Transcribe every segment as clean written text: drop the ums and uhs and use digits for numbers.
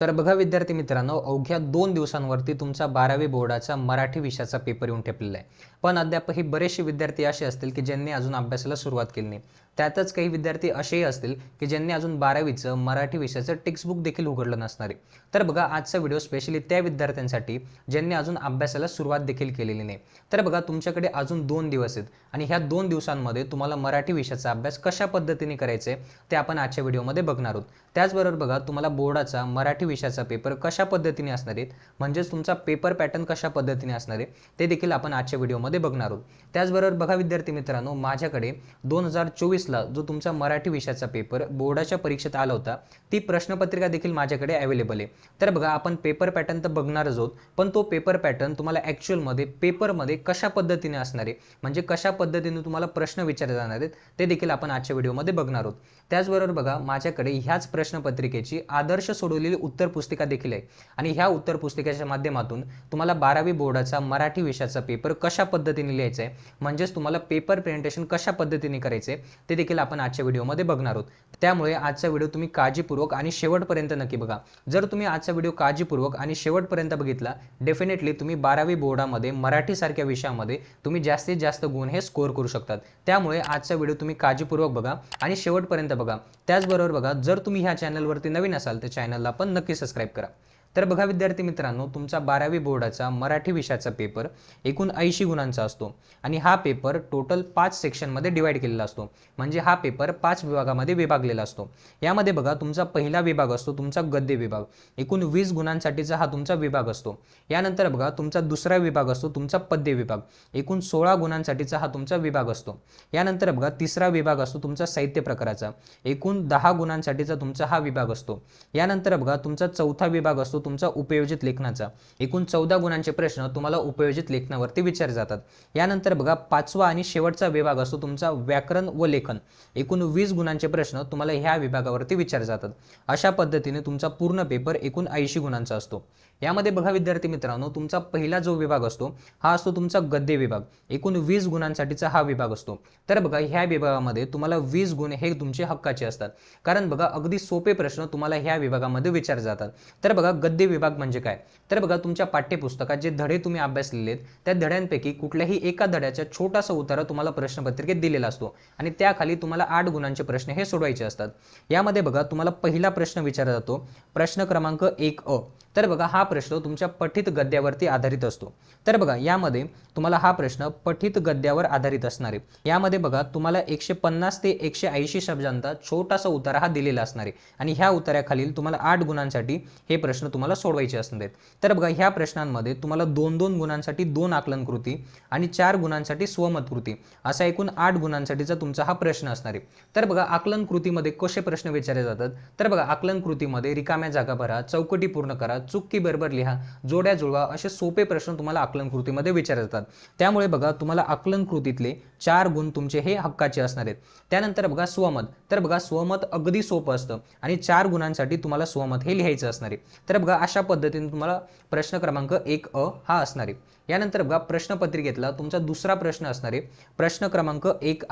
तर बघा विद्यार्थी मित्रांनो, अवघ्या 2 दिवसांवरती तुमचा 12वी बोर्डाचा मराठी विषयाचा पेपर येऊन ठेपलेला आहे. पण अद्यापही बरेचसे विद्यार्थी असे असतील की ज्यांनी अजून अभ्यासाला सुरुवात केली नाही. त्यातच काही विद्यार्थी असेही असतील की ज्यांनी अजून 12वीचं मराठी विषयाचं टेक्स्टबुक देखील उघडलं नसणार आहे. तर बघा आजचा व्हिडिओ स्पेशली त्या विद्यार्थ्यांसाठी ज्यांनी अजून अभ्यासाला सुरुवात देखील केलेली नाही. तर बघा तुमच्याकडे अजून 2 दिवस आहेत आणि ह्या 2 दिवसांमध्ये तुम्हाला मराठी विषयाचा अभ्यास कशा पद्धतीने करायचा आहे ते आपण आजच्या व्हिडिओमध्ये बघणार आहोत. त्याचबरोबर बघा तुम्हाला बोर्डाचा मराठी विषयाचा पेपर कशा पद्धतीने असणार आहे, म्हणजेच तुमचा पेपर पॅटर्न कशा पद्धतीने असणार आहे ते देखील आपण आजच्या व्हिडिओमध्ये बघणार आहोत. त्याचबरोबर बघा विद्यार्थी मित्रांनो, माझ्याकडे 2024ला जो तुमचा मराठी विषयाचा पेपर बोर्डाच्या परीक्षेत आला होता ती प्रश्नपत्रिका देखील माझ्याकडे अवेलेबल आहे. तर बघा आपण पेपर पॅटर्न तर बघणारच आहोत, पण तो पेपर पॅटर्न तुम्हाला ॲक्च्युअलमध्ये पेपरमध्ये कशा पद्धतीने असणार आहे, म्हणजे कशा पद्धतीने तुम्हाला प्रश्न विचारले जाणार आहेत ते देखील आपण आजच्या व्हिडिओमध्ये बघणार आहोत. त्याचबरोबर बघा माझ्याकडे ह्याच प्रश्नपत्रिकेची आदर्श सोडवलेली उत्तर पुस्तिका देखील आहे आणि ह्या उत्तर पुस्तिकेच्या माध्यमातून तुम्हाला 12वी बोर्डाचा मराठी विषयाचा पेपर कशा पद्धतीने लिहायचा आहे, म्हणजेच तुम्हाला पेपर प्रेझेंटेशन कशा पद्धतीने करायचे ते देखील आपण आजच्या व्हिडिओमध्ये बघणार आहोत. त्यामुळे आजचा व्हिडिओ तुम्ही काळजीपूर्वक आणि शेवटपर्यंत नक्की बघा. जर तुम्ही आजचा व्हिडिओ काळजीपूर्वक आणि शेवटपर्यंत बघितला, डेफिनेटली तुम्ही 12वी बोर्डामध्ये मराठीसारख्या विषयामध्ये तुम्ही जास्तीत जास्त गुण हे स्कोर करू शकतात. त्यामुळे आजचा व्हिडिओ तुम्ही काळजीपूर्वक बघा आणि शेवटपर्यंत बघा. त्याचबरोबर बघा, जर तुम्ही ह्या चॅनलवरती नवीन असाल तर चॅनलला पण नक्की सबस्क्राईब करा. तर बघा विद्यार्थी मित्रांनो, तुमचा 12वी बोर्डाचा मराठी विषयाचा पेपर एकूण 80 गुणांचा असतो आणि हा पेपर टोटल 5 सेक्शनमध्ये डिवाइड केलेला असतो. म्हणजे हा पेपर 5 विभागामध्ये विभागलेला असतो. यामध्ये बघा तुमचा पहिला विभाग असतो तुमचा गद्य विभाग. एकूण 20 गुणांसाठीचा हा तुमचा विभाग असतो. यानंतर बघा तुमचा दुसरा विभाग असतो तुमचा पद्य विभाग. एकूण 16 गुणांसाठीचा हा तुमचा विभाग असतो. यानंतर बघा तिसरा विभाग असतो तुमचा साहित्य प्रकाराचा. एकूण 10 गुणांसाठीचा तुमचा हा विभाग असतो. यानंतर बघा तुमचा चौथा विभाग असतो तुमचा उपयोजित लेखनाचा. एकूण 14 गुणांचे प्रश्न तुम्हाला उपयोजित लेखनावरती विचारले जातात. यानंतर बघा पाचवा आणि शेवटचा विभाग असतो तुमचा व्याकरण व लेखन. एकूण 20 गुणांचे प्रश्न तुम्हाला ह्या विभागावरती विचारले जातात. अशा पद्धतीने तुमचा पूर्ण पेपर एकूण 80 गुणांचा असतो. यामध्ये बघा विद्यार्थी मित्रांनो, तुमचा पहिला जो विभाग असतो हा असतो तुमचा गद्य विभाग. एकूण 20 गुणांसाठीचा हा विभाग असतो. तर बघा ह्या विभागामध्ये तुम्हाला 20 गुण हे तुमचे हक्काचे असतात, कारण बघा अगदी सोपे प्रश्न तुम्हाला ह्या विभागामध्ये विचारले जातात. तर बघा गद्य विभाग म्हणजे काय, तर बघा तुमच्या पाठ्यपुस्तकात जे धडे तुम्ही अभ्यासलेले आहेत त्या धड्यांपैकी कुठल्याही एका धड्याचा छोटासा उतारा तुम्हाला प्रश्नपत्रिकेत दिलेला असतो आणि त्याखाली तुम्हाला 8 गुणांचे प्रश्न हे सोडवायचे असतात. यामध्ये बघा तुम्हाला पहिला प्रश्न विचारला जातो प्रश्न क्रमांक 1 तर बघा हा प्रश्न तुमच्या पठित गद्यावरती आधारित असतो. तर बघा यामध्ये तुम्हाला हा प्रश्न पठित गद्यावर आधारित असणार आहे. यामध्ये बघा तुम्हाला 150 ते 180 शब्दांचा छोटासा उतारा हा दिलेला असणार आहे आणि ह्या उतार्याखालील तुम्हाला 8 गुणांसाठी हे प्रश्न तुम्हाला सोडवायचे असणार आहेत. तर बघा ह्या प्रश्नांमध्ये तुम्हाला 2-2 गुणांसाठी 2 आकलन कृती आणि 4 गुणांसाठी स्वमत कृती असा एकूण 8 गुणांसाठीचा तुमचा हा प्रश्न असणार आहे. तर बघा आकलन कृतीमध्ये कसे प्रश्न विचारले जातात, तर बघा आकलन कृतीमध्ये रिकाम्या जागा भरा, चौकटी पूर्ण करा, चुकी बरोबर लिहा, जोड्या जुळवा असे सोपे प्रश्न तुम्हाला आकलन कृतीमध्ये विचारले जातात. त्यामुळे बघा तुम्हाला आकलन कृतीतले 4 गुण तुमचे हे हक्काचे असणार आहेत. त्यानंतर बघा स्वमत, तर बघा स्वमत अगदी सोपं असतं आणि 4 गुणांसाठी तुम्हाला स्वमत हे लिहायचं असणार आहे. तर बघा अशा पद्धतीने तुम्हाला प्रश्न क्रमांक 1 हा असणार आहे. यानंतर बघा प्रश्नपत्रिकेतला तुमचा दुसरा प्रश्न असणार आहे प्रश्न क्रमांक 1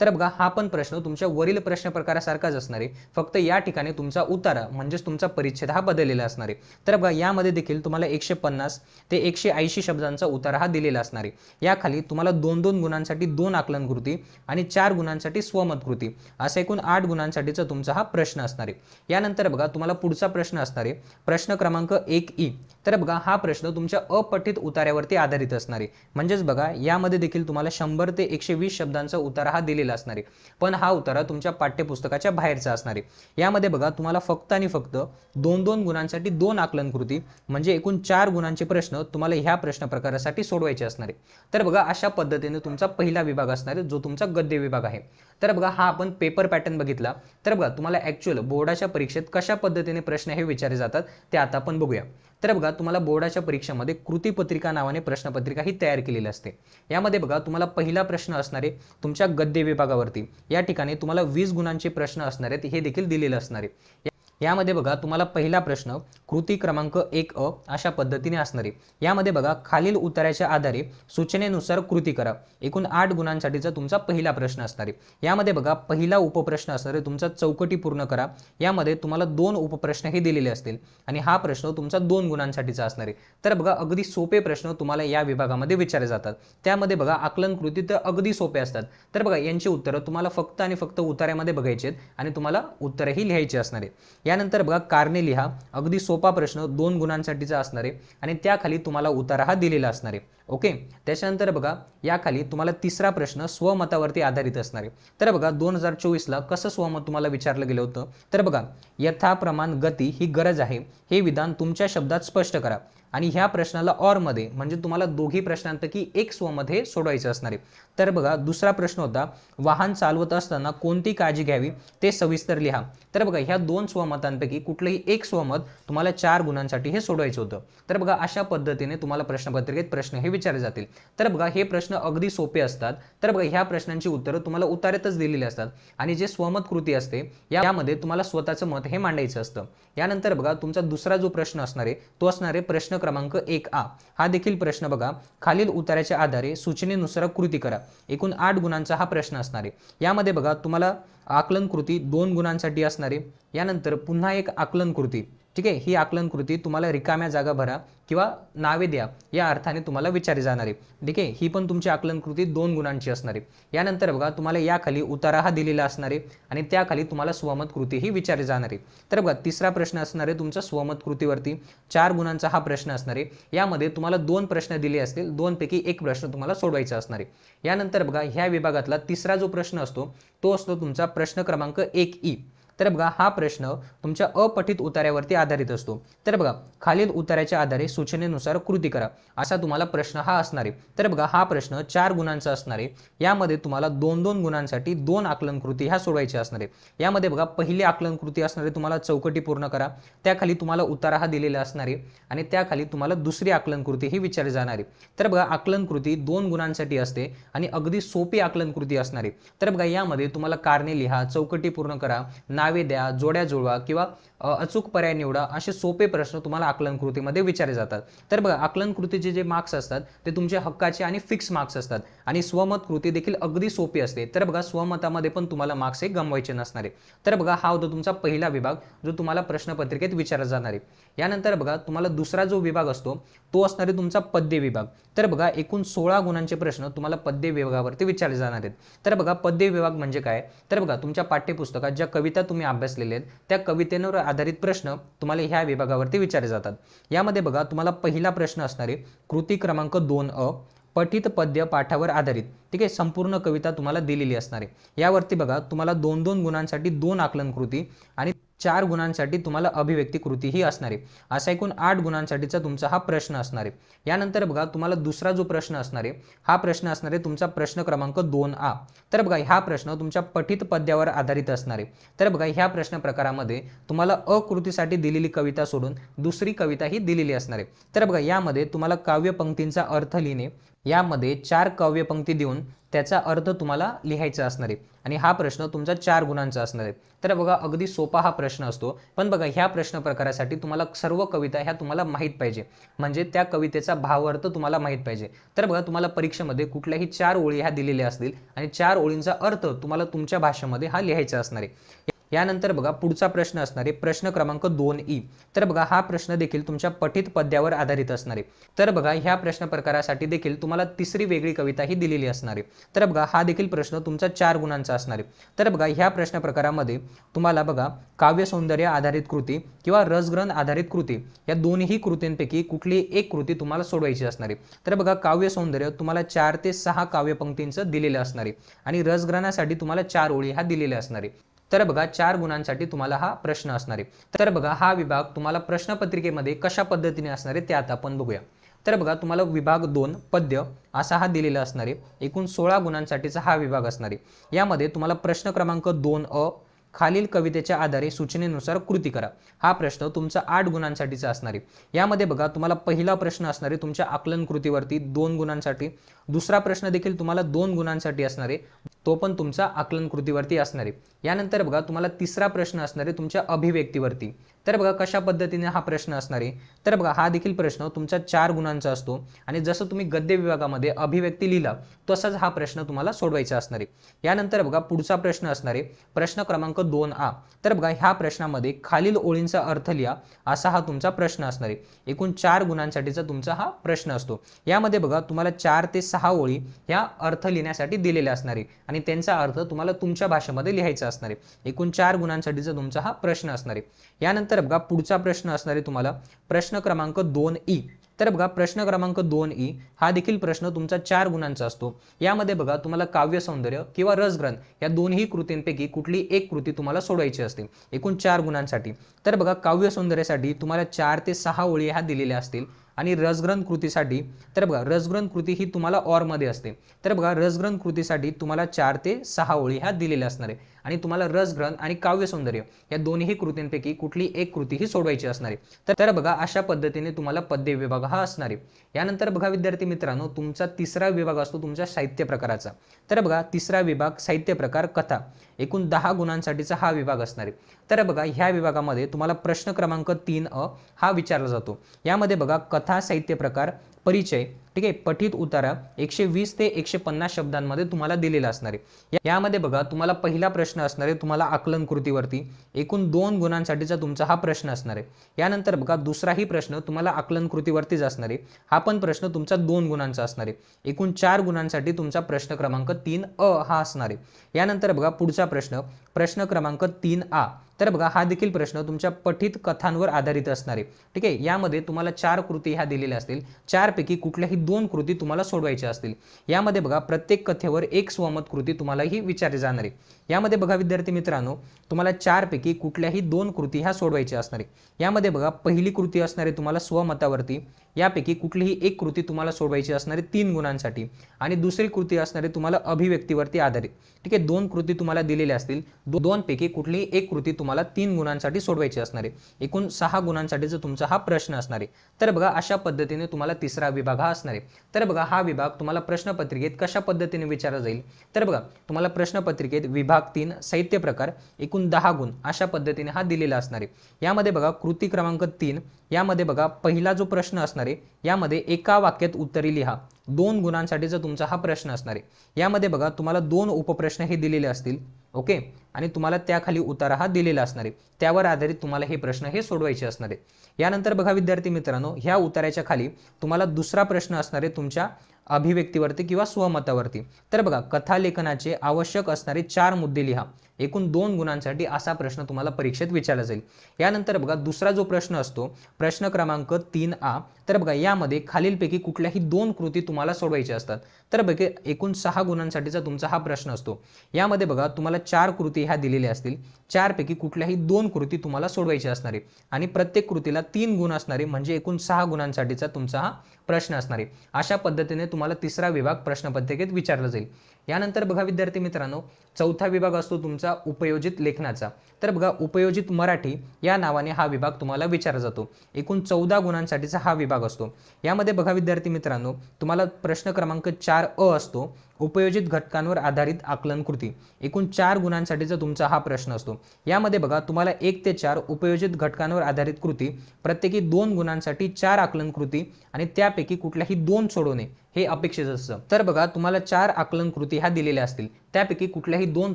तर बघा हा पण प्रश्न तुमच्या वरील प्रश्न प्रकारासारखाच असणार आहे, फक्त या ठिकाणी तुमचा उतारा म्हणजेच तुमचा परिच्छेद हा बदललेला असणार आहे. तर बघा यामध्ये देखील तुम्हाला 150 ते 180 शब्दांचा उतारा हा दिलेला असणार आहे. याखाली तुम्हाला 2-2 गुणांसाठी 2 आकलन कृती आणि 4 गुणांसाठी स्वमत कृती असा एकूण 8 गुणांसाठीचा तुमचा हा प्रश्न असणार आहे. यानंतर बघा तुम्हाला पुढचा प्रश्न असणार आहे प्रश्न क्रमांक 1 तर बघा हा प्रश्न तुमच्या अपठित उतार्यावरती आधारित असणार आहे. म्हणजेच बघा यामध्ये देखील तुम्हाला 100 ते 120 शब्दांचा उतारा हा दिलेला असणार आहे, पण हा उतारा तुमच्या पाठ्यपुस्तकाच्या बाहेरचा असणार आहे. यामध्ये बघा तुम्हाला फक्त आणि फक्त 2-2 गुणांसाठी 2 आकलन कृती म्हणजे एकूण 4 गुणांचे प्रश्न तुम्हाला ह्या प्रश्न प्रकारासाठी सोडवायचे असणार आहे. तर बघा अशा पद्धतीने तुमचा पहिला विभाग असणार आहे जो तुमचा गद्य विभाग आहे. तर बघा हा आपण पेपर पॅटर्न बघितला. तर बघा तुम्हाला ॲक्च्युअल बोर्डाच्या परीक्षेत कशा पद्धतीने प्रश्न हे विचारले जातात ते आता आपण बघूया. तर बघा तुम्हाला बोर्डाच्या परीक्षेमध्ये कृतीपत्रिका नावाने प्रश्नपत्रिका ही तयार केलेली असते. यामध्ये बघा तुम्हाला पहिला प्रश्न असणार आहे तुमच्या गद्य विभागावरती. या ठिकाणी तुम्हाला 20 गुणांचे प्रश्न असणार आहेत हे देखील दिलेलं असणार आहे. यामध्ये बघा तुम्हाला पहिला प्रश्न कृती क्रमांक 1 अशा पद्धतीने असणार आहे। यामध्ये बघा खालील उत्तराच्या आधारे सूचनेनुसार कृती करा। एकूण 8 गुणांसाठीचा तुमचा पहिला प्रश्न असणार आहे। यामध्ये बघा पहिला उपप्रश्न असणार आहे तुमचा चौकटी पूर्ण करा। यामध्ये तुम्हाला 2 उपप्रश्न हे दिलेले असतील आणि हा प्रश्न तुमचा 2 गुणांसाठीचा असणार आहे। तर बघा अगदी सोपे प्रश्न तुम्हाला या विभागामध्ये विचारले जातात। त्यामध्ये बघा आकलन कृती तर अगदी सोपे असतात। तर बघा यांची उत्तरं तुम्हाला फक्त आणि फक्त उतार्यामध्ये बघायची आहेत आणि तुम्हाला उत्तरही लिहायची असणार आहे। यानंतर बघा कारणे लिहा। अगदी सोपा प्रश्न 2 गुणांसाठीचा असणार आहे आणि त्याखाली तुम्हाला उतारा हा दिलेला असणार आहे। ओके, त्याच्यानंतर बघा याखाली तुम्हाला तिसरा प्रश्न स्वमतावरती आधारित असणार आहे। तर बघा 2024 ला कसं स्वमत तुम्हाला विचारलं गेलं होतं, तर बघा यथाप्रमाण गती ही गरज आहे हे विधान तुमच्या शब्दात स्पष्ट करा आणि ह्या प्रश्नाला ऑर मध्ये म्हणजे तुम्हाला दोघी प्रश्नांपैकी एक स्वमत हे सोडवायचं असणार आहे। तर बघा दुसरा प्रश्न होता वाहन चालवत असताना कोणती काळजी घ्यावी ते सविस्तर लिहा। तर बघा ह्या 2 स्वमतांपैकी कुठलंही एक स्वमत तुम्हाला 4 गुणांसाठी हे सोडवायचं होतं। तर बघा अशा पद्धतीने तुम्हाला प्रश्नपत्रिकेत प्रश्न हे विचारले जातील। तर बघा हे प्रश्न अगदी सोपे असतात। तर बघा ह्या प्रश्नांची उत्तरं तुम्हाला उतार्यातच दिलेली असतात आणि जे स्वमत कृती असते यामध्ये तुम्हाला स्वतःचं मत हे मांडायचं असतं। यानंतर बघा तुमचा दुसरा जो प्रश्न असणार आहे तो असणार आहे प्रश्न क्रमांक 1A। हा देखील प्रश्न बघा खालील उत्तराच्या आधारे सूचनेनुसार कृती करा। एकूण 8 गुणांचा हा प्रश्न असणार आहे। यामध्ये बघा तुम्हाला आकलन कृती 2 गुणांसाठी असणार आहे। यानंतर पुन्हा एक आकलन कृती, ठीक आहे, ही आकलन कृती तुम्हाला रिकाम्या जागा भरा किंवा नावे द्या या अर्थाने तुम्हाला विचारली जाणार आहे। ठीक आहे, ही पण तुमची आकलन कृती 2 गुणांची असणार आहे। यानंतर बघा तुम्हाला याखाली उतारा हा दिलेला असणार आहे आणि त्याखाली तुम्हाला स्वमत कृती ही विचारली जाणार आहे। तर बघा तिसरा प्रश्न असणार आहे तुमचा स्वमत कृतीवरती 4 गुणांचा हा प्रश्न असणार आहे। यामध्ये तुम्हाला 2 प्रश्न दिले असतील, 2 पैकी एक प्रश्न तुम्हाला सोडवायचा असणार आहे। यानंतर बघा ह्या विभागातला तिसरा जो प्रश्न असतो तो असतो तुमचा प्रश्न क्रमांक 1E। तर बघा हा प्रश्न तुमच्या अपठित उतार्यावरती आधारित असतो। तर बघा खालील उतार्याच्या आधारे सूचनेनुसार कृती करा असा तुम्हाला प्रश्न हा असणार आहे। तर बघा हा प्रश्न 4 गुणांचा असणार आहे। यामध्ये तुम्हाला 2-2 गुणांसाठी 2 आकलन कृती ह्या सोडवायच्या असणार आहे। यामध्ये बघा पहिली आकलन कृती असणार आहे तुम्हाला चौकटी पूर्ण करा, त्याखाली तुम्हाला उतारा हा दिलेला असणार आहे आणि त्याखाली तुम्हाला दुसरी आकलन कृती ही विचारली जाणार आहे। तर बघा आकलन कृती 2 गुणांसाठी असते आणि अगदी सोपी आकलन कृती असणार आहे। तर बघा यामध्ये तुम्हाला कारणे लिहा, चौकटी पूर्ण करा, नावे द्या, जोड्या जुळवा किंवा अचूक पर्याय निवडा असे सोपे प्रश्न तुम्हाला आकलन कृतीमध्ये विचारले जातात। तर बघा आकलन कृतीचे जे मार्क्स असतात ते तुमचे हक्काचे आणि फिक्स मार्क्स असतात आणि स्वमत कृती देखील अगदी सोपी असते। तर बघा स्वमतामध्ये पण तुम्हाला मार्क्स हे गमवायचे नसणार आहे। तर बघा हा होता तुमचा पहिला विभाग जो तुम्हाला प्रश्नपत्रिकेत विचारला जाणार आहे। यानंतर बघा तुम्हाला दुसरा जो विभाग असतो तो असणार आहे तुमचा पद्य विभाग। तर बघा एकूण 16 गुणांचे प्रश्न तुम्हाला पद्य विभागावरती विचारले जाणार आहेत। तर बघा पद्य विभाग म्हणजे काय, तर बघा तुमच्या पाठ्यपुस्तकात ज्या कविता तुम्ही अभ्यासलेल्या आहेत त्या कवितेवर आधारित प्रश्न तुम्हाला ह्या विभागावरती विचारले जातात। यामध्ये बघा तुम्हाला पहिला प्रश्न असणार आहे कृती क्रमांक 2A पठित पद्य पाठावर आधारित, ठीक आहे, संपूर्ण कविता तुम्हाला दिलेली असणार आहे। यावरती बघा तुम्हाला 2-2 गुणांसाठी 2 आकलन कृती आणि 4 गुणांसाठी तुम्हाला अभिव्यक्ती कृती ही असणार आहे। असा एकूण 8 गुणांसाठीचा तुमचा हा प्रश्न असणार आहे। यानंतर बघा तुम्हाला दुसरा जो प्रश्न असणार आहे हा प्रश्न असणार आहे तुमचा प्रश्न क्रमांक 2A। तर बघा हा प्रश्न तुमच्या पठित पद्यावर आधारित असणार आहे। तर बघा ह्या प्रश्न प्रकारामध्ये तुम्हाला अकृतीसाठी दिलेली कविता सोडून दुसरी कविता ही दिलेली असणार आहे। तर बघा यामध्ये तुम्हाला काव्यपंक्तींचा अर्थ लिहिणे, यामध्ये 4 काव्यपंक्ती देऊन त्याचा अर्थ तुम्हाला लिहायचा असणार आहे आणि हा प्रश्न तुमचा 4 गुणांचा असणार आहे। तर बघा अगदी सोपा हा प्रश्न असतो, पण बघा ह्या प्रश्न प्रकारासाठी तुम्हाला सर्व कविता ह्या तुम्हाला माहीत पाहिजे, म्हणजे त्या कवितेचा भावार्थ तुम्हाला माहीत पाहिजे। तर बघा तुम्हाला परीक्षेमध्ये कुठल्याही 4 ओळी ह्या दिलेल्या असतील आणि 4 ओळींचा अर्थ तुम्हाला तुमच्या भाषेमध्ये हा लिहायचा असणार आहे। यानंतर बघा पुढचा प्रश्न असणार आहे प्रश्न क्रमांक 2E। तर बघा हा प्रश्न देखील तुमच्या पठित पद्यावर आधारित असणार आहे। तर बघा ह्या प्रश्न प्रकारासाठी देखील तुम्हाला तिसरी वेगळी कविता ही दिलेली असणार आहे। तर बघा हा देखील प्रश्न तुमचा 4 गुणांचा असणार आहे। तर बघा ह्या प्रश्न प्रकारामध्ये तुम्हाला बघा काव्य सौंदर्य आधारित कृती किंवा रसग्रहण आधारित कृती या दोन्ही कृतींपैकी कुठलीही एक कृती तुम्हाला सोडवायची असणार आहे। तर बघा काव्य सौंदर्य तुम्हाला 4 ते 6 काव्यपंक्तींचं दिलेलं असणार आहे आणि रसग्रहणासाठी तुम्हाला 4 ओळी ह्या दिलेल्या असणार आहे। तर बघा 4 गुणांसाठी तुम्हाला हा प्रश्न असणार आहे। तर बघा हा विभाग तुम्हाला प्रश्नपत्रिकेमध्ये कशा पद्धतीने असणार आहे ते आता आपण बघूया। तर बघा तुम्हाला विभाग 2 पद्य असा हा दिलेला असणार आहे। एकूण 16 गुणांसाठीचा हा विभाग असणार आहे। यामध्ये तुम्हाला प्रश्न क्रमांक 2A खालील कवितेच्या आधारे सूचनेनुसार कृती करा। हा प्रश्न तुमचा 8 गुणांसाठीचा असणार आहे। यामध्ये बघा तुम्हाला पहिला प्रश्न असणार आहे तुमच्या आकलन कृतीवरती 2 गुणांसाठी, दुसरा प्रश्न देखील तुम्हाला 2 गुणांसाठी असणार आहे, तो पण तुमचा आकलन कृतीवरती असणार आहे। यानंतर बघा तुम्हाला तिसरा प्रश्न असणार आहे तुमच्या अभिव्यक्तीवरती। तर बघा कशा पद्धतीने हा प्रश्न असणार आहे, तर बघा हा देखील प्रश्न तुमचा 4 गुणांचा असतो आणि जसं तुम्ही गद्य विभागामध्ये अभिव्यक्ती लिहिला तसाच हा प्रश्न तुम्हाला सोडवायचा असणार आहे। यानंतर बघा पुढचा प्रश्न असणार आहे प्रश्न क्रमांक 2A। तर बघा ह्या प्रश्नामध्ये खालील ओळींचा अर्थ लिहा असा हा तुमचा प्रश्न असणार आहे। एकूण 4 गुणांसाठीचा तुमचा हा प्रश्न असतो। यामध्ये बघा तुम्हाला 4 ते 6 ओळी ह्या अर्थ लिहिण्यासाठी दिलेल्या असणार आहे आणि त्यांचा अर्थ तुम्हाला तुमच्या भाषेमध्ये लिहायचा असणार आहे। एकूण 4 गुणांसाठीचा तुमचा हा प्रश्न असणार आहे। यानंतर बघा पुढचा प्रश्न असणार आहे तुम्हाला प्रश्न क्रमांक 2E। तर बघा प्रश्न क्रमांक 2E हा देखील प्रश्न तुमचा 4 गुणांचा असतो। यामध्ये बघा तुम्हाला काव्य सौंदर्य किंवा रसग्रंथ या दोन्ही कृतींपैकी कुठली एक कृती तुम्हाला सोडवायची असते एकूण 4 गुणांसाठी। तर बघा काव्य सौंदर्यासाठी तुम्हाला 4 ते 6 ओळी ह्या दिलेल्या असतील आणि रसग्रंथ कृतीसाठी तर बघा रसग्रंथ कृती ही तुम्हाला ऑर मध्ये असते। तर बघा रसग्रंथ कृतीसाठी तुम्हाला 4 ते 6 ओळी ह्या दिलेल्या असणार आहे आणि तुम्हाला रसग्रंथ आणि काव्य सौंदर्य या दोन्ही कृतींपैकी कुठली एक कृती ही सोडवायची असणार आहे। तर बघा अशा पद्धतीने तुम्हाला पद्य विभाग हा असणार आहे। यानंतर बघा विद्यार्थी मित्रांनो तुमचा तिसरा विभाग असतो तुमच्या साहित्य प्रकाराचा। तर बघा तिसरा विभाग साहित्य प्रकार कथा, एकूण 10 गुणांसाठीचा हा विभाग असणार आहे। तर बघा ह्या विभागामध्ये तुम्हाला प्रश्न क्रमांक 3A हा विचारला जातो। यामध्ये बघा कथा साहित्य प्रकार परिचय, ठीक आहे, पठित उतारा 120 ते 150 शब्दांमध्ये तुम्हाला दिलेला असणार आहे। यामध्ये बघा तुम्हाला पहिला प्रश्न असणार आहे तुम्हाला आकलन कृतीवरती, एकूण 2 गुणांसाठीचा तुमचा हा प्रश्न असणार आहे। यानंतर बघा दुसराही प्रश्न तुम्हाला आकलन कृतीवरतीच असणार आहे, हा पण प्रश्न तुमचा 2 गुणांचा असणार आहे। एकूण 4 गुणांसाठी तुमचा प्रश्न क्रमांक 3A हा असणार आहे। यानंतर बघा पुढचा प्रश्न प्रश्न क्रमांक 3A। तर बघा हा देखील प्रश्न तुमच्या पठित कथांवर आधारित असणार आहे, ठीक आहे। यामध्ये तुम्हाला 4 कृती ह्या दिलेल्या असतील, 4 पैकी कुठल्याही 2 कृती तुम्हाला सोडवायच्या असतील। यामध्ये बघा प्रत्येक कथेवर एक स्वमत कृती तुम्हाला ही विचारली जाणार आहे। यामध्ये बघा विद्यार्थी मित्रांनो तुम्हाला 4 पैकी कुठल्याही 2 कृती ह्या सोडवायच्या असणार आहे। यामध्ये बघा पहिली कृती असणार आहे तुम्हाला स्वमतावरती, यापैकी कुठलीही एक कृती तुम्हाला सोडवायची असणार आहे 3 गुणांसाठी आणि दुसरी कृती असणार आहे तुम्हाला अभिव्यक्तीवरती आधारित, ठीक आहे। 2 कृती तुम्हाला दिलेल्या असतील, 2 पैकी कुठलीही एक कृती तुम्हाला 3 गुणांसाठी सोडवायची असणार आहे। एकूण 6 गुणांसाठीचा तुमचा हा प्रश्न असणार आहे। तर बघा अशा पद्धतीने तुम्हाला तिसरा विभाग हा असणार आहे। तर बघा हा विभाग तुम्हाला प्रश्नपत्रिकेत कशा पद्धतीने विचारला जाईल, तर बघा तुम्हाला प्रश्नपत्रिकेत विभाग 3 साहित्य प्रकार एकूण 10 गुण अशा पद्धतीने हा दिलेला असणार आहे। यामध्ये बघा कृती क्रमांक 3 यामध्ये बघा पहिला जो प्रश्न असणार आहे यामध्ये एका वाक्यात उत्तरे लिहा, 2 गुणांसाठीचा तुमचा हा प्रश्न असणार आहे। यामध्ये बघा तुम्हाला 2 उपप्रश्न हे दिलेले असतील, ओके, आणि तुम्हाला त्याखाली उतारा हा दिलेला असणार आहे, त्यावर आधारित तुम्हाला हे प्रश्न हे सोडवायचे असणार आहे। यानंतर बघा विद्यार्थी मित्रांनो ह्या उताराच्या खाली तुम्हाला दुसरा प्रश्न असणार आहे तुमच्या अभिव्यक्तीवरती किंवा स्वमतावरती। तर बघा कथा लेखनाचे आवश्यक असणारे 4 मुद्दे लिहा, एकूण 2 गुणांसाठी असा प्रश्न तुम्हाला परीक्षेत विचारला जाईल। यानंतर बघा दुसरा जो प्रश्न असतो प्रश्न क्रमांक 3A। तर बघा यामध्ये खालीलपैकी कुठल्याही 2 कृती तुम्हाला सोडवायच्या असतात। तर बघा एकूण 6 गुणांसाठीचा तुमचा हा प्रश्न असतो। यामध्ये बघा तुम्हाला 4 कृती ह्या दिलेल्या असतील, 4 पैकी कुठल्याही 2 कृती तुम्हाला सोडवायची असणार आहे आणि प्रत्येक कृतीला 3 गुण असणारे म्हणजे एकूण 6 गुणांसाठीचा तुमचा हा प्रश्न असणार आहे। अशा पद्धतीने तुम्हाला तिसरा विभाग प्रश्नपत्रिकेत विचारला जाईल। यानंतर बघा विद्यार्थी मित्रांनो चौथा विभाग असतो तुमचा उपयोजित लेखनाचा। तर बघा उपयोजित मराठी या नावाने हा विभाग तुम्हाला विचारला जातो। एकूण 14 गुणांसाठीचा हा विभाग असतो। यामध्ये बघा विद्यार्थी मित्रांनो तुम्हाला प्रश्न क्रमांक 4A असतो उपयोजित घटकांवर आधारित आकलन कृती, एकूण 4 गुणांसाठीचा तुमचा हा प्रश्न असतो। यामध्ये बघा तुम्हाला 1 ते 4 उपयोजित घटकांवर आधारित कृती, प्रत्येकी 2 गुणांसाठी 4 आकलन कृती आणि त्यापैकी कुठल्याही 2 सोडवणे हे अपेक्षित असतं। तर बघा तुम्हाला 4 आकलन कृती ह्या दिलेल्या असतील, त्यापैकी कुठल्याही 2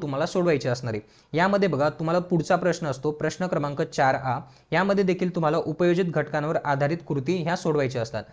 तुम्हाला सोडवायचे असणार आहे। यामध्ये बघा तुम्हाला पुढचा प्रश्न असतो प्रश्न क्रमांक 4A। यामध्ये देखील तुम्हाला उपयोजित घटकांवर आधारित कृती ह्या सोडवायच्या असतात।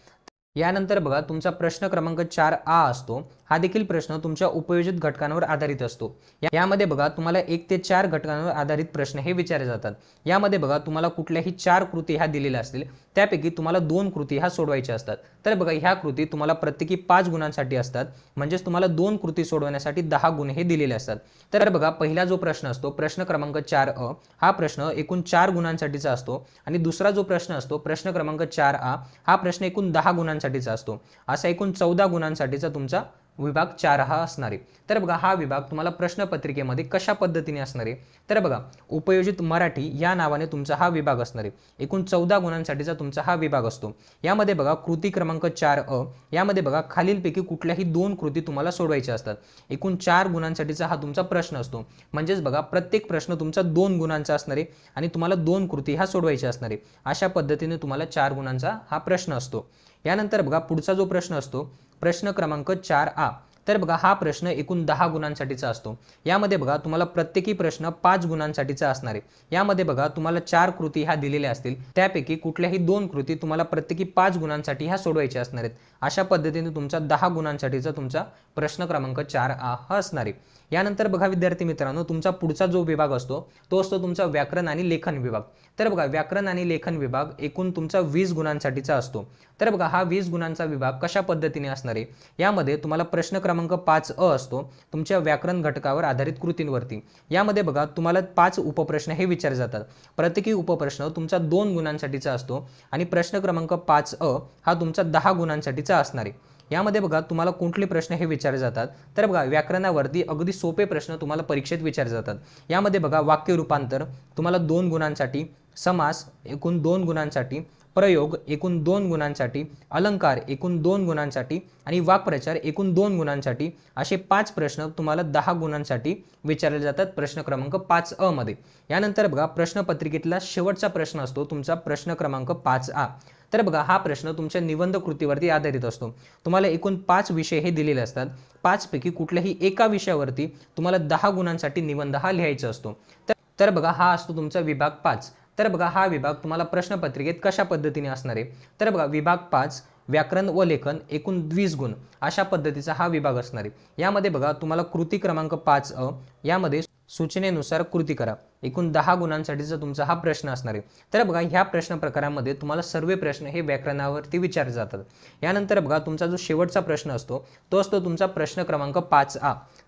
यानंतर बघा तुमचा प्रश्न क्रमांक 4A असतो, हा देखील प्रश्न तुमच्या उपयोजित घटकांवर आधारित असतो। यामध्ये बघा तुम्हाला 1 ते 4 घटकांवर आधारित प्रश्न हे विचारले जातात। यामध्ये बघा तुम्हाला कुठल्याही 4 कृती ह्या दिलेल्या असतील, त्यापैकी तुम्हाला 2 कृती ह्या सोडवायच्या असतात। तर बघा ह्या कृती तुम्हाला प्रत्येकी 5 गुणांसाठी असतात, म्हणजेच तुम्हाला 2 कृती सोडवण्यासाठी 10 गुण हे दिलेले असतात। तर बघा पहिला जो प्रश्न असतो प्रश्न क्रमांक 4A हा प्रश्न एकूण 4 गुणांसाठीचा असतो आणि दुसरा जो प्रश्न असतो प्रश्न क्रमांक 4A हा प्रश्न एकूण 10 गुणांसाठीचा असतो। असा एकूण 14 गुणांसाठीचा तुमचा विभाग 4 हा असणार आहे। तर बघा हा विभाग तुम्हाला प्रश्नपत्रिकेमध्ये कशा पद्धतीने असणार आहे, तर बघा उपयोजित मराठी या नावाने तुमचा हा विभाग असणार आहे। एकूण 14 गुणांसाठीचा तुमचा हा विभाग असतो। यामध्ये बघा कृती क्रमांक 4 यामध्ये बघा खालीलपैकी कुठल्याही 2 कृती तुम्हाला सोडवायच्या असतात। एकूण 4 गुणांसाठीचा हा तुमचा प्रश्न असतो। म्हणजेच बघा प्रत्येक प्रश्न तुमचा 2 गुणांचा असणार आहे आणि तुम्हाला 2 कृती ह्या सोडवायच्या असणार आहे। अशा पद्धतीने तुम्हाला 4 गुणांचा हा प्रश्न असतो। यानंतर बघा पुढचा जो प्रश्न असतो प्रश्न क्रमांक 4 तर बघा हा प्रश्न एकूण 10 गुणांसाठीचा असतो। यामध्ये बघा तुम्हाला प्रत्येकी प्रश्न 5 गुणांसाठीचा असणार आहे। यामध्ये बघा तुम्हाला 4 कृती ह्या दिलेल्या असतील, त्यापैकी कुठल्याही 2 कृती तुम्हाला प्रत्येकी 5 गुणांसाठी ह्या सोडवायच्या असणार आहेत। अशा पद्धतीने तुमचा 10 गुणांसाठीचा तुमचा प्रश्न क्रमांक 4 हा असणार आहे। यानंतर बघा विद्यार्थी मित्रांनो तुमचा पुढचा जो विभाग असतो तो असतो तुमचा व्याकरण आणि लेखन विभाग। तर बघा व्याकरण आणि लेखन विभाग एकूण तुमचा 20 गुणांसाठीचा असतो। तर बघा हा 20 गुणांचा विभाग कशा पद्धतीने असणार आहे, यामध्ये तुम्हाला प्रश्न क्रमांक 5 असतो तुमच्या व्याकरण घटकावर आधारित कृतींवरती। यामध्ये बघा तुम्हाला 5 उपप्रश्न हे विचारले जातात। प्रत्येकी उपप्रश्न तुमचा 2 गुणांसाठीचा असतो आणि प्रश्न क्रमांक 5 हा तुमचा 10 गुणांसाठीचा असणार आहे। यामध्ये बघा तुम्हाला कुठले प्रश्न हे विचारले जातात, तर बघा व्याकरणावरती अगदी सोपे प्रश्न तुम्हाला परीक्षेत विचारले जातात। यामध्ये बघा वाक्य रूपांतर तुम्हाला 2 गुणांसाठी, समास एकूण 2 गुणांसाठी, प्रयोग एकूण 2 गुणांसाठी, अलंकार एकूण 2 गुणांसाठी आणि वाक्प्रचार एकूण 2 गुणांसाठी असे 5 प्रश्न तुम्हाला 10 गुणांसाठी विचारले जातात प्रश्न क्रमांक 5 मध्ये। यानंतर बघा प्रश्नपत्रिकेतला शेवटचा प्रश्न असतो तुमचा प्रश्न क्रमांक 5 तर बघा हा प्रश्न तुमच्या निबंध कृतीवरती आधारित असतो। तुम्हाला एकूण 5 विषय हे दिलेले असतात। 5 पैकी कुठल्याही एका विषयावरती तुम्हाला 10 गुणांसाठी निबंध हा लिहायचा असतो। तर बघा हा असतो तुमचा विभाग 5। तर बघा हा विभाग तुम्हाला प्रश्नपत्रिकेत कशा पद्धतीने असणार आहे, तर बघा विभाग 5 व्याकरण व लेखन एकूण 20 गुण अशा पद्धतीचा हा विभाग असणार आहे। यामध्ये बघा तुम्हाला कृती क्रमांक 5 यामध्ये सूचनेनुसार कृती करा एकूण 10 गुणांसाठीचा तुमचा हा प्रश्न असणार आहे। तर बघा ह्या प्रश्न प्रकारामध्ये तुम्हाला सर्व प्रश्न हे व्याकरणावरती विचारले जातात। यानंतर बघा तुमचा जो शेवटचा प्रश्न असतो तो असतो तुमचा प्रश्न क्रमांक 5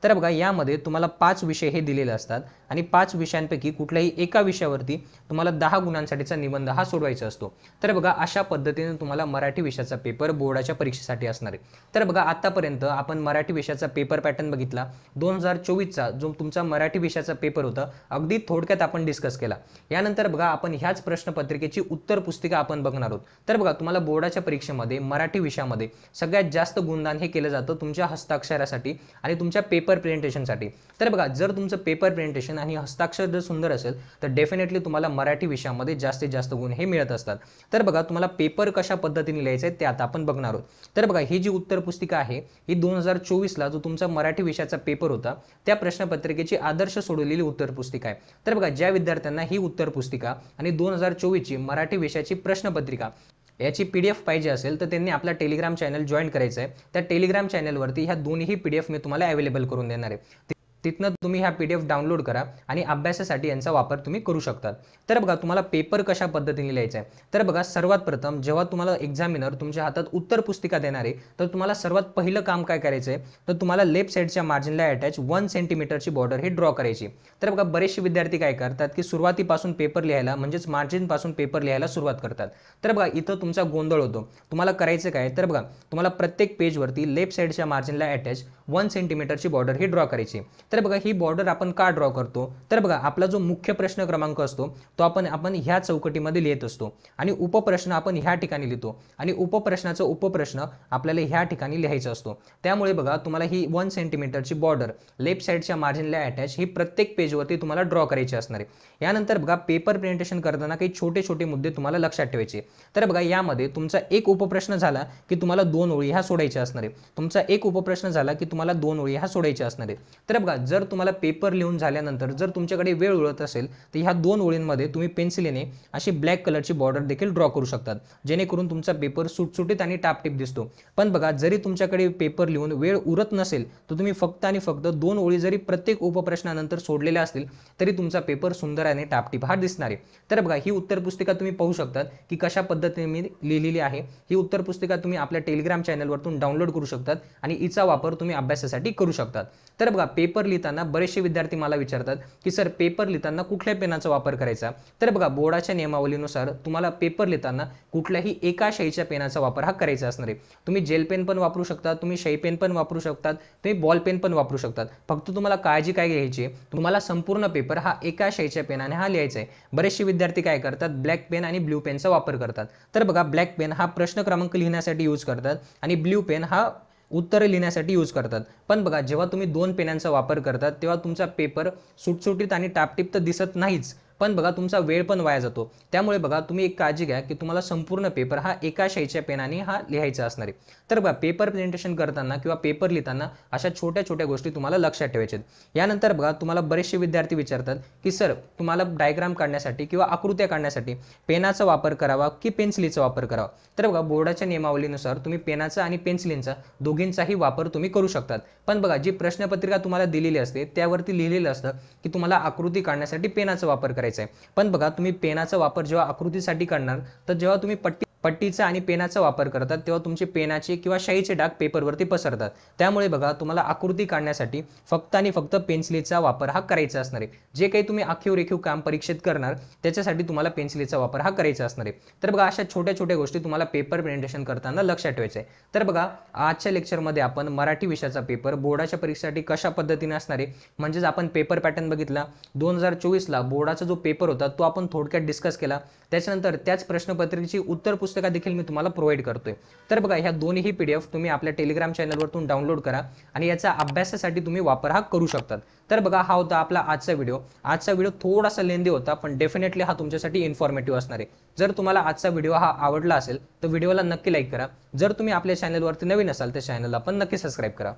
तर बघा यामध्ये तुम्हाला 5 विषय हे दिलेले असतात आणि 5 विषयांपैकी कुठल्याही एका विषयावरती तुम्हाला 10 गुणांसाठीचा निबंध हा सोडवायचा असतो। तर बघा अशा पद्धतीने तुम्हाला मराठी विषयाचा पेपर बोर्डाच्या परीक्षेसाठी असणार आहे। तर बघा आतापर्यंत आपण मराठी विषयाचा पेपर पॅटर्न बघितला। 2024चा जो तुमचा मराठी विषयाचा पेपर होता अगदी थोडक्यात आपण डिस्कस केला। यानंतर बघा आपण ह्याच प्रश्नपत्रिकेची उत्तर पुस्तिका आपण बघणार आहोत। तर बघा तुम्हाला बोर्डाच्या परीक्षेमध्ये मराठी विषयामध्ये सगळ्यात जास्त गुणदान हे केलं जातं तुमच्या हस्ताक्षरासाठी आणि तुमच्या पेपर प्रेझेंटेशनसाठी। तर बघा जर तुमचं पेपर प्रेझेंटेशन आणि हस्ताक्षर जर सुंदर असेल तर डेफिनेटली तुम्हाला मराठी विषयामध्ये जास्तीत जास्त गुण हे मिळत असतात। तर बघा तुम्हाला पेपर कशा पद्धतीने लिहायचे ते आता आपण बघणार आहोत। तर बघा ही जी उत्तर पुस्तिका आहे ही 2024ला जो तुमचा मराठी विषयाचा पेपर होता त्या प्रश्नपत्रिकेची आदर्श सोडवलेली उत्तर पुस्तिका आहे। तर बघा ज्या विद्यार्थ्यांना ही उत्तर पुस्तिका आणि 2024ची मराठी विषयाची प्रश्नपत्रिका याची PDF पाहिजे असेल तर त्यांनी आपला टेलिग्राम चॅनल जॉईन करायचं आहे। त्या टेलिग्राम चॅनलवरती ह्या दोन्ही PDF मी तुम्हाला अवेलेबल करून देणार आहे। तिथनं तुम्ही ह्या PDF डाउनलोड करा आणि अभ्यासासाठी यांचा वापर तुम्ही करू शकता। तर बघा तुम्हाला पेपर कशा पद्धतीने लिहायचा आहे, तर बघा सर्वात प्रथम जेव्हा तुम्हाला एक्झामिनर तुमच्या हातात उत्तर पुस्तिका देणार आहे तर तुम्हाला सर्वात पहिलं काम काय करायचं आहे, तर तुम्हाला लेफ्ट साईडच्या मार्जिनला अटॅच 1 सेंटीमीटरची बॉर्डर हे ड्रॉ करायची। तर बघा बरेचसे विद्यार्थी काय करतात की सुरुवातीपासून पेपर लिहायला म्हणजेच मार्जिन पासून पेपर लिहायला सुरुवात करतात। तर बघा इथं तुमचा गोंधळ होतो। तुम्हाला करायचं काय, तर बघा तुम्हाला प्रत्येक पेजवरती लेफ्ट साईडच्या मार्जिनला अटॅच 1 सेंटीमीटरची बॉर्डर ही ड्रॉ करायची। तर बघा ही बॉर्डर आपण का ड्रॉ करतो, तर बघा आपला जो मुख्य प्रश्न क्रमांक असतो तो आपण ह्या चौकटीमध्ये लिहित असतो आणि उपप्रश्न आपण ह्या ठिकाणी लिहितो आणि उपप्रश्नाचा उपप्रश्न आपल्याला ह्या ठिकाणी लिहायचा असतो। त्यामुळे बघा तुम्हाला ही 1 सेंटीमीटरची बॉर्डर लेफ्ट साईडच्या मार्जिनला अटॅच ही प्रत्येक पेजवरती तुम्हाला ड्रॉ करायची असणार आहे। यानंतर बघा पेपर प्रेझेंटेशन करताना काही छोटे छोटे मुद्दे तुम्हाला लक्षात ठेवायचे। तर बघा यामध्ये तुमचा एक उपप्रश्न झाला की तुम्हाला 2 ओळी ह्या सोडायच्या असणार आहे। तुमचा एक उपप्रश्न झाला की तुम्हाला 2 ओळी ह्या सोडायच्या असणार आहे। तर बघा जर तुम्हाला पेपर लिहून झाल्यानंतर जर तुमच्याकडे वेळ उरत असेल तर ह्या 2 ओळींमध्ये तुम्ही पेन्सिलीने अशी ब्लॅक कलरची बॉर्डर देखील ड्रॉ करू शकतात, जेणेकरून तुमचा पेपर सुटसुटीत आणि टापटीप दिसतो। पण बघा जरी तुमच्याकडे पेपर लिहून वेळ उरत नसेल तर तुम्ही फक्त आणि फक्त 2 ओळी जरी प्रत्येक उपप्रश्नानंतर सोडलेल्या असतील तरी तुमचा पेपर सुंदर आणि टापटीप हा दिसणार आहे। तर बघा ही उत्तर पुस्तिका तुम्ही पाहू शकता की कशा पद्धतीने मी लिहिलेली आहे। ही उत्तर पुस्तिका तुम्ही आपल्या टेलिग्राम चॅनलवरून डाउनलोड करू शकतात आणि हिचा वापर तुम्ही अभ्यासासाठी करू शकतात। तर बघा पेपर लिहिताना बरेचसे विद्यार्थी मला विचारतात की सर पेपर लिहिताना कुठल्या पेनाचा वापर करायचा. तर बघा बोर्डाच्या नियमावलीनुसार तुम्हाला पेपर लिहिताना कुठल्याही एका शाईच्या पेनाचा वापर हा करायचा असणार आहे. तुम्ही जेल पेन पण वापरू शकता, तुम्ही शाई पेन पण वापरू शकतात, तुम्ही बॉल पेन पण वापरू शकतात. फक्त तुम्हाला काळजी काय घ्यायची, तुम्हाला संपूर्ण पेपर हा एका शाईच्या पेनाने हा लिहायचा आहे. बरेचसे विद्यार्थी काय करतात, ब्लॅक पेन आणि ब्ल्यू पेनचा वापर करतात. तर बघा ब्लॅक पेन हा प्रश्न क्रमांक लिहिण्यासाठी यूज करतात आणि ब्ल्यू पेन हा उत्तरे लिहिण्यासाठी यूज करतात. पण बघा जेव्हा तुम्ही दोन पेनांचा वापर करतात तेव्हा तुमचा पेपर सुटसुटीत आणि टापटीप तर दिसत नाहीच, पण बघा तुमचा वेळ पण वाया जातो. त्यामुळे बघा तुम्ही एक काळजी घ्या की तुम्हाला संपूर्ण पेपर हा एका शाईच्या पेनाने हा लिहायचा असणार आहे. तर बघा पेपर प्रेझेंटेशन करताना किंवा पेपर लिहिताना अशा छोट्या छोट्या गोष्टी तुम्हाला लक्षात ठेवायच्या आहेत. यानंतर बघा तुम्हाला बरेचसे विद्यार्थी विचारतात की सर तुम्हाला डायग्राम काढण्यासाठी किंवा आकृत्या काढण्यासाठी पेनाचा वापर करावा की पेन्सिलीचा वापर करावा. तर बघा बोर्डाच्या नियमावलीनुसार तुम्ही पेनाचा आणि पेन्सिलींचा दोघींचाही वापर तुम्ही करू शकतात. पण बघा जी प्रश्नपत्रिका तुम्हाला दिलेली असते त्यावरती लिहिलेलं असतं की तुम्हाला आकृती काढण्यासाठी पेनाचा वापर करायचा आहे. पण बघा तुम्ही पेनाचा वापर जेव्हा आकृतीसाठी करणार तर जेव्हा तुम्ही पट्टीचा आणि पेनाचा वापर करतात तेव्हा तुमचे पेनाचे किंवा शाईचे डाग पेपरवरती पसरतात. त्यामुळे बघा तुम्हाला आकृती काढण्यासाठी फक्त आणि फक्त पेन्सिलीचा वापर हा करायचा असणार आहे. जे काही तुम्ही आखीव रेखीव काम परीक्षेत करणार त्याच्यासाठी तुम्हाला पेन्सिलीचा वापर हा करायचा असणार आहे. तर बघा अशा छोट्या छोट्या गोष्टी तुम्हाला पेपर प्रेझेंटेशन करताना लक्षात ठेवायचं आहे. तर बघा आजच्या लेक्चरमध्ये आपण मराठी विषयाचा पेपर बोर्डाच्या परीक्षेसाठी कशा पद्धतीने असणार आहे म्हणजेच आपण पेपर पॅटर्न बघितला. 2024ला बोर्डाचा जो पेपर होता तो आपण थोडक्यात डिस्कस केला. त्याच्यानंतर त्याच प्रश्नपत्रिकेची उत्तर पुस्तिका देखील मी तुम्हाला प्रोव्हाइड करतोय. तर बघा ह्या दोन्ही PDF तुम्ही आपल्या टेलिग्राम चॅनलवरतून डाउनलोड करा आणि याचा अभ्यासासाठी तुम्ही वापर हा करू शकतात. तर बघा हा होता आपला आजचा व्हिडिओ. आजचा व्हिडिओ थोडासा लेंदी होता पण डेफिनेटली हा तुमच्यासाठी इन्फॉर्मेटिव्ह असणार आहे. जर तुम्हाला आजचा व्हिडिओ हा आवडला असेल तर व्हिडिओला नक्की लाईक करा. जर तुम्ही आपल्या चॅनलवरती नवीन असाल तर चॅनलला पण नक्की सबस्क्राईब करा.